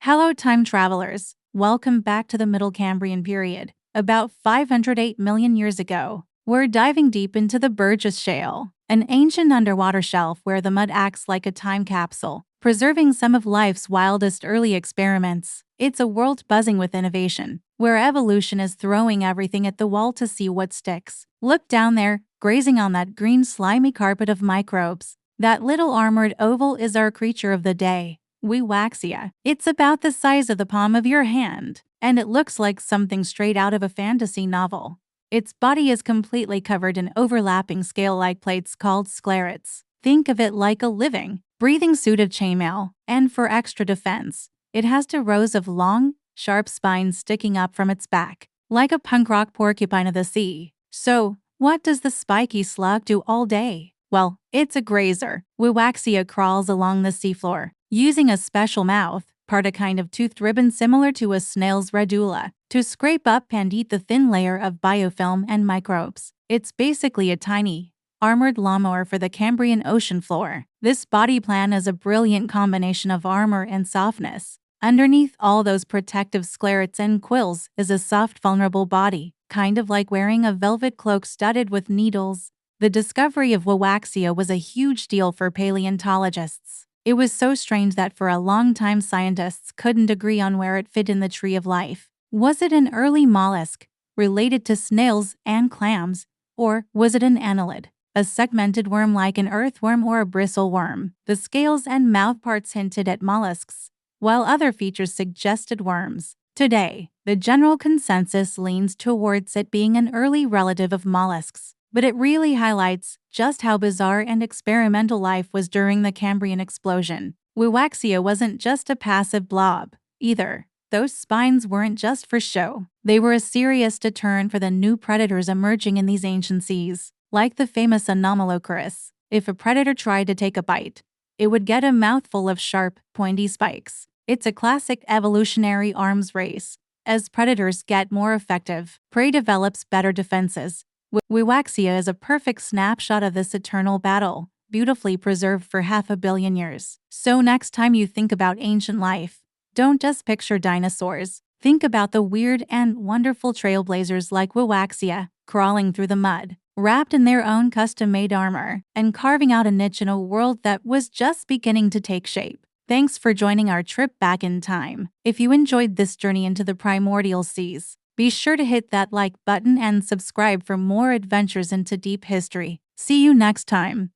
Hello, time travelers. Welcome back to the Middle Cambrian period, about 508 million years ago. We're diving deep into the Burgess Shale, an ancient underwater shelf where the mud acts like a time capsule, preserving some of life's wildest early experiments. It's a world buzzing with innovation, where evolution is throwing everything at the wall to see what sticks. Look down there, grazing on that green slimy carpet of microbes. That little armored oval is our creature of the day. Wiwaxia. It's about the size of the palm of your hand, and it looks like something straight out of a fantasy novel. Its body is completely covered in overlapping scale-like plates called sclerates. Think of it like a living, breathing suit of chainmail, and for extra defense, it has 2 rows of long, sharp spines sticking up from its back, like a punk rock porcupine of the sea. So, what does the spiky slug do all day? Well, it's a grazer. Wiwaxia crawls along the seafloor, using a special mouth, part a kind of toothed ribbon similar to a snail's radula, to scrape up and eat the thin layer of biofilm and microbes. It's basically a tiny, armored lawnmower for the Cambrian ocean floor. This body plan is a brilliant combination of armor and softness. Underneath all those protective sclerates and quills is a soft, vulnerable body, kind of like wearing a velvet cloak studded with needles. The discovery of Wiwaxia was a huge deal for paleontologists. It was so strange that for a long time scientists couldn't agree on where it fit in the tree of life. Was it an early mollusk, related to snails and clams, or was it an annelid, a segmented worm like an earthworm or a bristle worm? The scales and mouthparts hinted at mollusks, while other features suggested worms. Today, the general consensus leans towards it being an early relative of mollusks, but it really highlights just how bizarre and experimental life was during the Cambrian explosion. Wiwaxia wasn't just a passive blob, either. Those spines weren't just for show. They were a serious deterrent for the new predators emerging in these ancient seas, like the famous Anomalocaris. If a predator tried to take a bite, it would get a mouthful of sharp, pointy spikes. It's a classic evolutionary arms race. As predators get more effective, prey develops better defenses. Wiwaxia is a perfect snapshot of this eternal battle, beautifully preserved for 500 million years. So next time you think about ancient life, don't just picture dinosaurs. Think about the weird and wonderful trailblazers like Wiwaxia, crawling through the mud, wrapped in their own custom-made armor, and carving out a niche in a world that was just beginning to take shape. Thanks for joining our trip back in time. If you enjoyed this journey into the primordial seas, be sure to hit that like button and subscribe for more adventures into deep history. See you next time.